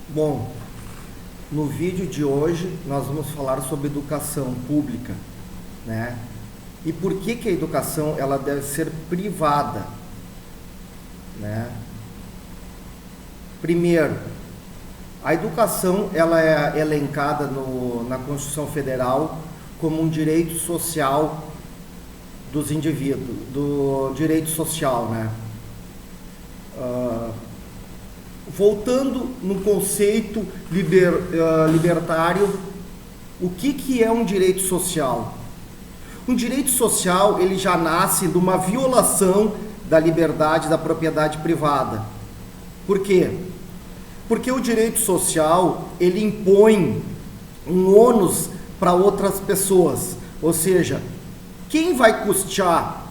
Bom, no vídeo de hoje nós vamos falar sobre educação pública, né? E por que a educação ela deve ser privada, né? Primeiro, a educação ela é elencada na Constituição Federal como um direito social dos indivíduos, do direito social, né? Voltando no conceito libertário, o que é um direito social? Um direito social, ele já nasce de uma violação da liberdade da propriedade privada. Por quê? Porque o direito social, ele impõe um ônus para outras pessoas, ou seja, quem vai custear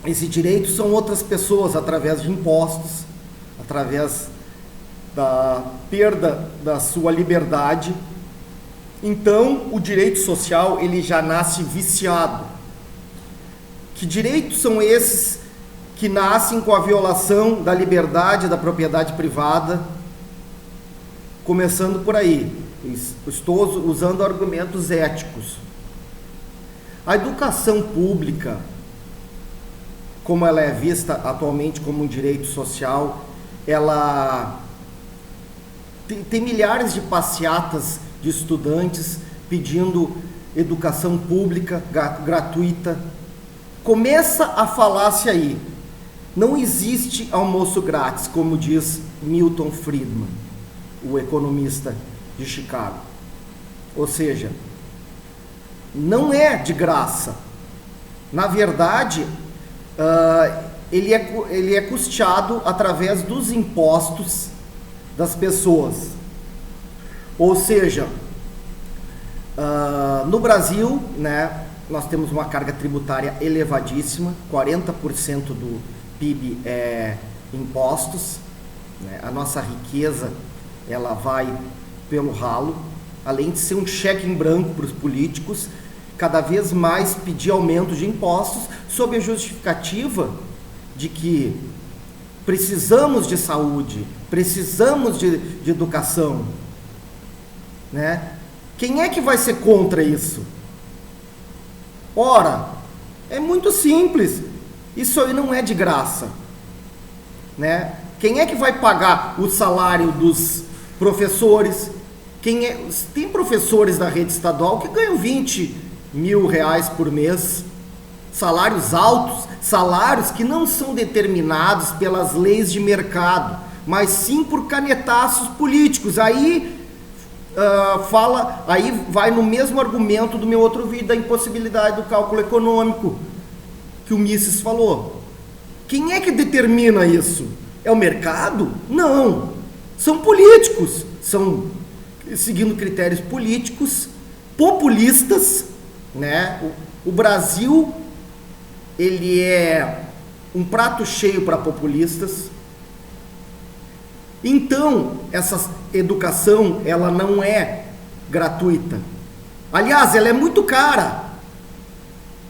esse direito são outras pessoas, através de impostos, através da perda da sua liberdade. Então, o direito social, ele já nasce viciado. Que direitos são esses que nascem com a violação da liberdade da propriedade privada? Começando por aí, estou usando argumentos éticos. A educação pública, como ela é vista atualmente como um direito social, ela tem milhares de passeatas de estudantes pedindo educação pública gratuita. Começa a falácia aí. Não existe almoço grátis, como diz Milton Friedman, o economista de Chicago. Ou seja, não é de graça. Na verdade, ele é custeado através dos impostos das pessoas. Ou seja, no Brasil, né, nós temos uma carga tributária elevadíssima, 40% do PIB é impostos, né? A nossa riqueza, ela vai pelo ralo, além de ser um cheque em branco para os políticos, cada vez mais pedir aumento de impostos, sob a justificativa de que precisamos de saúde, precisamos de educação, né? Quem é que vai ser contra isso? Ora, é muito simples, isso aí não é de graça, né? Quem é que vai pagar o salário dos professores? Tem professores da rede estadual que ganham 20 mil reais por mês, salários altos, salários que não são determinados pelas leis de mercado, mas sim por canetaços políticos. Aí vai no mesmo argumento do meu outro vídeo, da impossibilidade do cálculo econômico que o Mises falou. Quem é que determina isso? É o mercado? Não, são políticos, são seguindo critérios políticos populistas, né? O Brasil, ele é um prato cheio para populistas. Então, essa educação, ela não é gratuita. Aliás, ela é muito cara.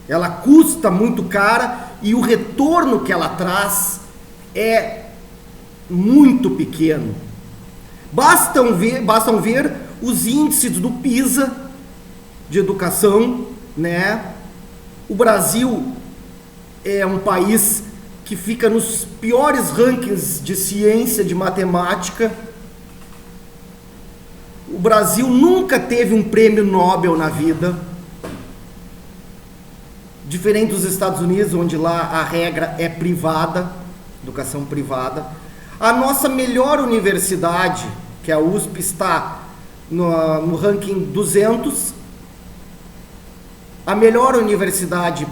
Ela custa muito cara e o retorno que ela traz é muito pequeno. Bastam ver os índices do PISA de educação, né? O Brasil é um país que fica nos piores rankings de ciência, de matemática. O Brasil nunca teve um prêmio Nobel na vida, diferente dos Estados Unidos, onde lá a regra é privada, educação privada. A nossa melhor universidade, que é a USP, está no ranking 200. A melhor universidade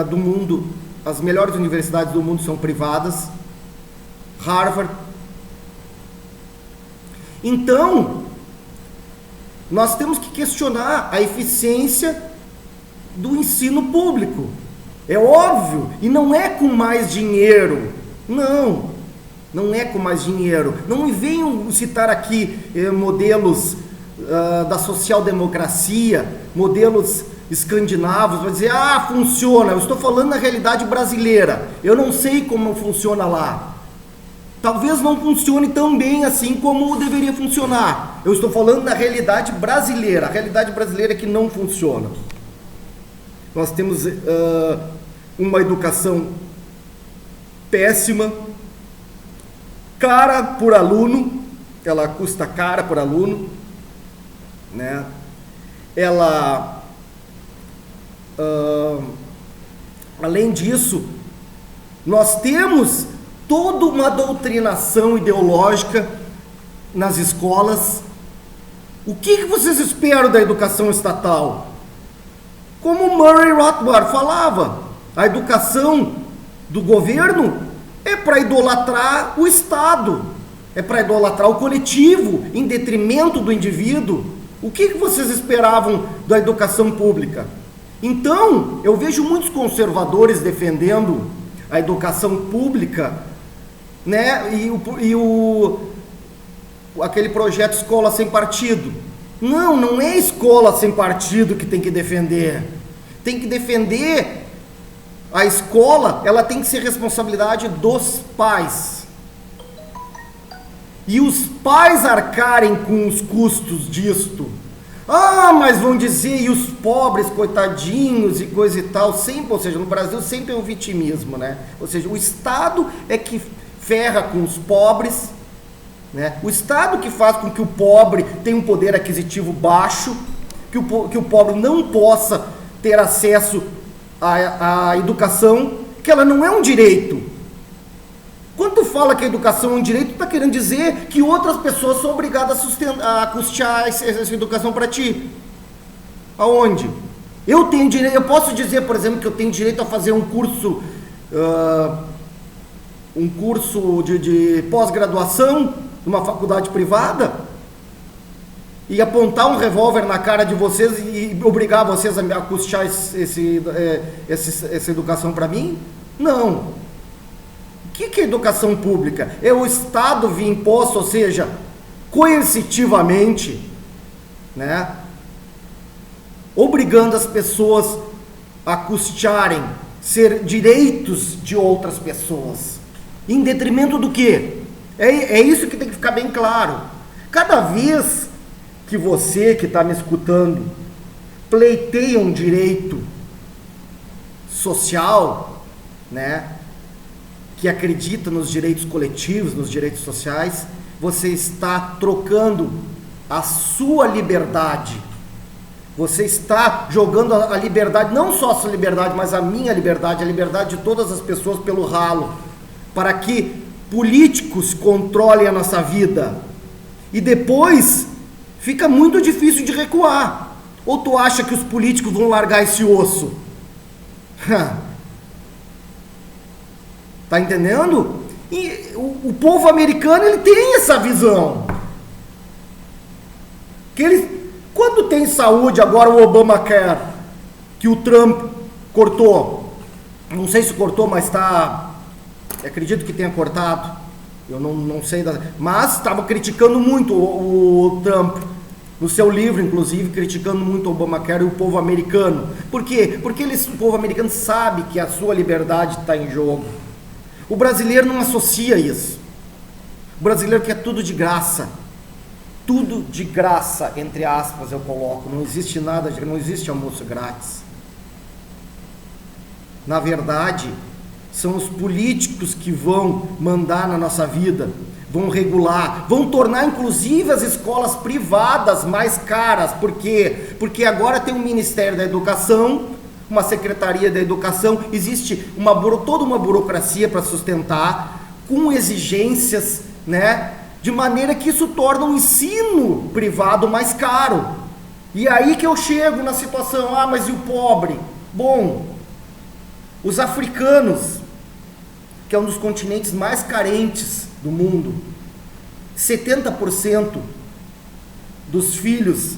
do mundo, as melhores universidades do mundo são privadas, Harvard. Então, nós temos que questionar a eficiência do ensino público. É óbvio, e não é com mais dinheiro. Não é com mais dinheiro. Não me venham citar aqui modelos da social-democracia, modelos escandinavos, vai dizer, funciona. Eu estou falando na realidade brasileira, eu não sei como funciona lá. talvez não funcione tão bem assim como deveria funcionar. Eu estou falando da realidade brasileira. A realidade brasileira é que não funciona. Nós temos uma educação péssima, cara por aluno, ela custa cara por aluno, né? Ela, além disso, nós temos toda uma doutrinação ideológica nas escolas. O que vocês esperam da educação estatal? Como Murray Rothbard falava, a educação do governo é para idolatrar o Estado, é para idolatrar o coletivo, em detrimento do indivíduo. O que vocês esperavam da educação pública? Então, eu vejo muitos conservadores defendendo a educação pública, né? Aquele projeto Escola Sem Partido. Não é escola sem partido que tem que defender. Tem que defender a escola, ela tem que ser responsabilidade dos pais. E os pais arcarem com os custos disto. Mas vão dizer, e os pobres, coitadinhos e coisa e tal, sempre, ou seja, no Brasil sempre é um vitimismo, né? Ou seja, o Estado é que ferra com os pobres, né? O Estado que faz com que o pobre tenha um poder aquisitivo baixo, que o pobre não possa ter acesso à educação, que ela não é um direito. Quando tu fala que a educação é um direito, tu está querendo dizer que outras pessoas são obrigadas a custear essa educação para ti. Aonde? Eu tenho direito, eu posso dizer, por exemplo, que eu tenho direito a fazer um curso de pós-graduação numa faculdade privada e apontar um revólver na cara de vocês e obrigar vocês a custear essa educação para mim? Não. O que é educação pública? É o Estado via imposto, ou seja, coercitivamente, né, obrigando as pessoas a custearem ser direitos de outras pessoas. Em detrimento do quê? É isso que tem que ficar bem claro. Cada vez que você que está me escutando pleiteia um direito social, né, que acredita nos direitos coletivos, nos direitos sociais, você está trocando a sua liberdade. Você está jogando a liberdade, não só a sua liberdade, mas a minha liberdade, a liberdade de todas as pessoas pelo ralo, para que políticos controlem a nossa vida. E depois fica muito difícil de recuar. Ou tu acha que os políticos vão largar esse osso? Tá entendendo? E o povo americano, ele tem essa visão. Que eles, quando tem saúde, agora o Obamacare, que o Trump cortou, não sei se cortou, mas acredito que tenha cortado, eu não sei, mas estava criticando muito o Trump, no seu livro, inclusive, criticando muito o Obamacare e o povo americano. Por quê? Porque o povo americano sabe que a sua liberdade está em jogo. O brasileiro não associa isso. O brasileiro quer tudo de graça. Tudo de graça, entre aspas, eu coloco. Não existe nada, não existe almoço grátis. Na verdade, são os políticos que vão mandar na nossa vida, vão regular, vão tornar inclusive as escolas privadas mais caras. Por quê? Porque agora tem um Ministério da Educação, uma Secretaria da Educação, existe toda uma burocracia para sustentar, com exigências, né, de maneira que isso torna o ensino privado mais caro. E aí que eu chego na situação, mas e o pobre? Bom, os africanos, que é um dos continentes mais carentes do mundo, 70% dos filhos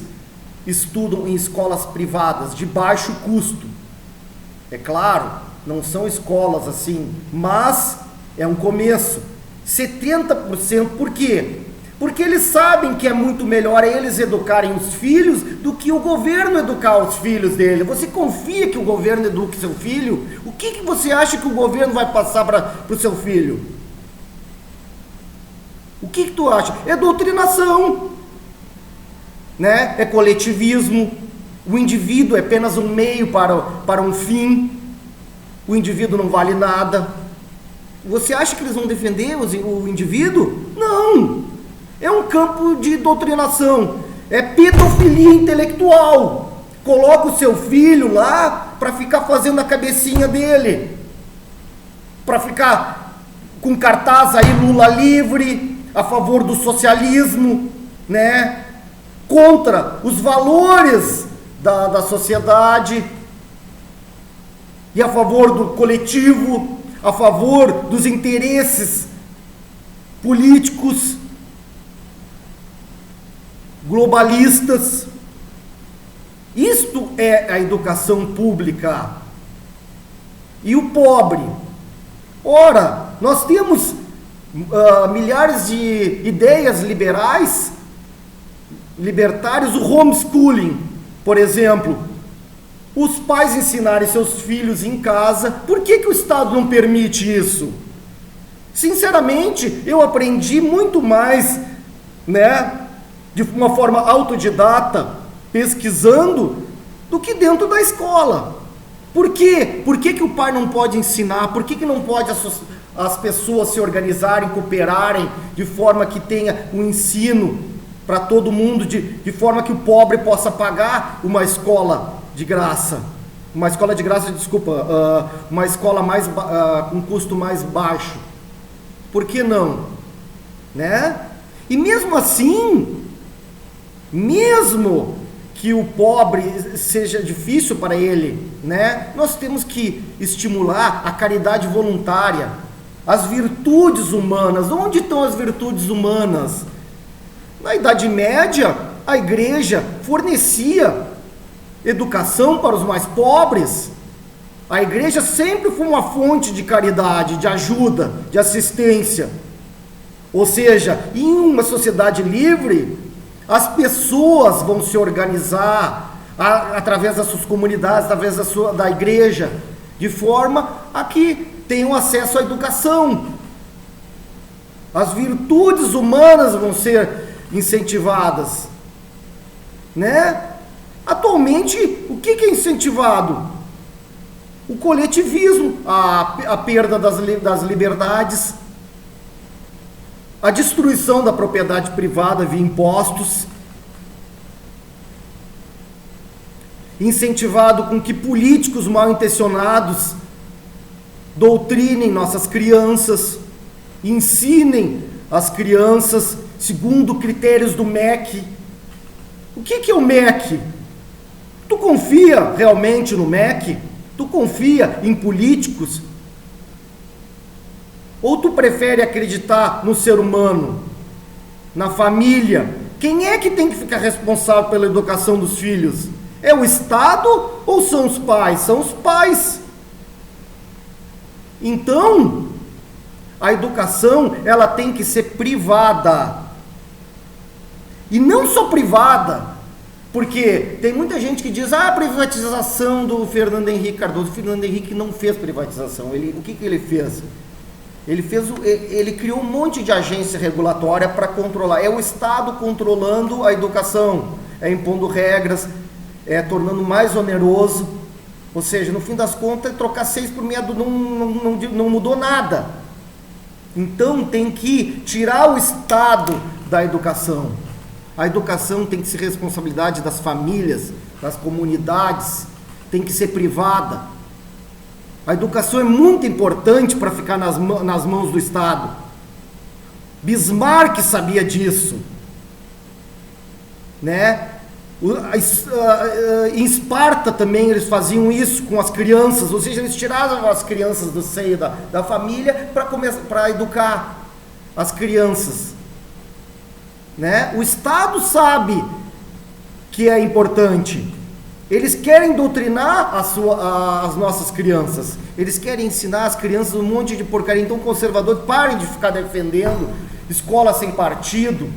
estudam em escolas privadas de baixo custo. É claro, não são escolas assim, mas é um começo. 70%, por quê? Porque eles sabem que é muito melhor eles educarem os filhos do que o governo educar os filhos dele. Você confia que o governo eduque seu filho? O que você acha que o governo vai passar para o seu filho? O que tu acha? É doutrinação, né? É coletivismo. O indivíduo é apenas um meio para um fim. O indivíduo não vale nada. Você acha que eles vão defender o indivíduo? Não! É um campo de doutrinação. É pedofilia intelectual. Coloca o seu filho lá para ficar fazendo a cabecinha dele. Para ficar com cartaz aí Lula livre, a favor do socialismo, né? Contra os valores da sociedade e a favor do coletivo, a favor dos interesses políticos globalistas. Isto é a educação pública. E o pobre? Ora, nós temos milhares de ideias libertárias, o homeschooling, por exemplo. Os pais ensinarem seus filhos em casa. Por que o Estado não permite isso? Sinceramente, eu aprendi muito mais, né, de uma forma autodidata, pesquisando, do que dentro da escola. Por quê? Por que o pai não pode ensinar? Por que não pode as pessoas se organizarem, cooperarem, de forma que tenha um ensino para todo mundo, de forma que o pobre possa pagar uma escola de graça? Uma escola de graça, desculpa, uma escola com um custo mais baixo. Por que não? Né? E mesmo assim, mesmo que o pobre seja difícil para ele, né? Nós temos que estimular a caridade voluntária, as virtudes humanas. Onde estão as virtudes humanas? Na Idade Média, a igreja fornecia educação para os mais pobres. A igreja sempre foi uma fonte de caridade, de ajuda, de assistência. Ou seja, em uma sociedade livre, as pessoas vão se organizar através das suas comunidades, através da igreja, de forma a que tenham acesso à educação. As virtudes humanas vão ser incentivadas, né? Atualmente, o que é incentivado? O coletivismo, a perda das liberdades, a destruição da propriedade privada via impostos, incentivado com que políticos mal intencionados doutrinem nossas crianças, ensinem as crianças segundo critérios do MEC. O que é o MEC? Tu confia realmente no MEC? Tu confia em políticos? Ou tu prefere acreditar no ser humano, na família? Quem é que tem que ficar responsável pela educação dos filhos? É o Estado ou são os pais? São os pais. Então, a educação, ela tem que ser privada. E não só privada, porque tem muita gente que diz, a privatização do Fernando Henrique Cardoso. O Fernando Henrique não fez privatização. O que ele fez? Ele criou um monte de agência regulatória para controlar. É o Estado controlando a educação, impondo regras, tornando mais oneroso. Ou seja, no fim das contas, trocar 6 por meia não mudou nada. Então tem que tirar o Estado da educação. A educação tem que ser responsabilidade das famílias, das comunidades, tem que ser privada. A educação é muito importante para ficar nas mãos do Estado. Bismarck sabia disso, né? Em Esparta também eles faziam isso com as crianças, ou seja, eles tiravam as crianças do seio da família para educar as crianças, né? O Estado sabe que é importante. Eles querem doutrinar as nossas crianças. Eles querem ensinar as crianças um monte de porcaria. Então, conservadores, parem de ficar defendendo escola sem partido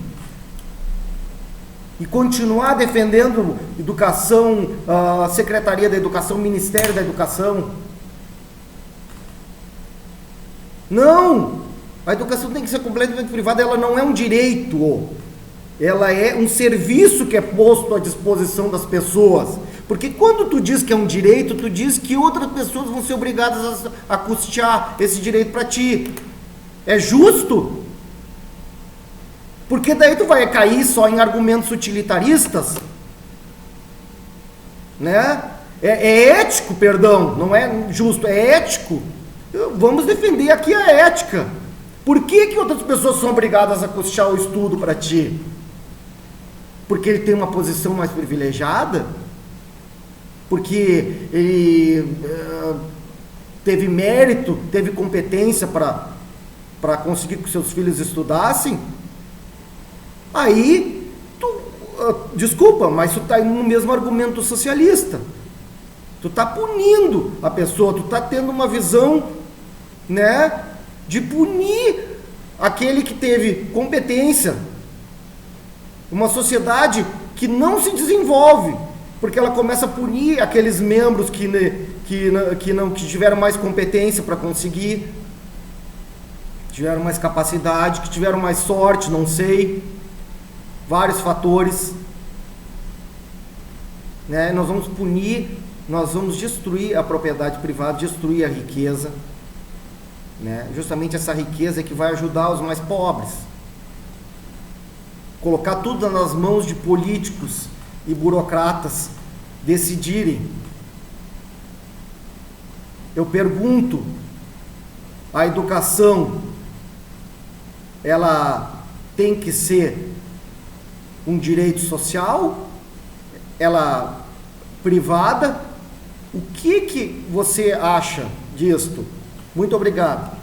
e continuar defendendo educação, Secretaria da Educação, Ministério da Educação. Não! A educação tem que ser completamente privada, ela não é um direito, ela é um serviço que é posto à disposição das pessoas. Porque quando tu diz que é um direito, tu diz que outras pessoas vão ser obrigadas a custear esse direito para ti. É justo? Porque daí tu vai cair só em argumentos utilitaristas, né? É ético, perdão, não é justo, é ético. Vamos defender aqui a ética. Por que outras pessoas são obrigadas a custear o estudo para ti? Porque ele tem uma posição mais privilegiada? Porque ele teve mérito, teve competência para conseguir que seus filhos estudassem? Aí, desculpa, mas tu está indo no mesmo argumento socialista. Tu está punindo a pessoa, tu está tendo uma visão, né, de punir aquele que teve competência. Uma sociedade que não se desenvolve, porque ela começa a punir aqueles membros que tiveram mais competência para conseguir, tiveram mais capacidade, que tiveram mais sorte, não sei, vários fatores, né? Nós vamos punir, nós vamos destruir a propriedade privada, destruir a riqueza, né? Justamente essa riqueza é que vai ajudar os mais pobres. Colocar tudo nas mãos de políticos e burocratas decidirem. Eu pergunto, a educação, ela tem que ser um direito social? Ela privada? O que você acha disto? Muito obrigado.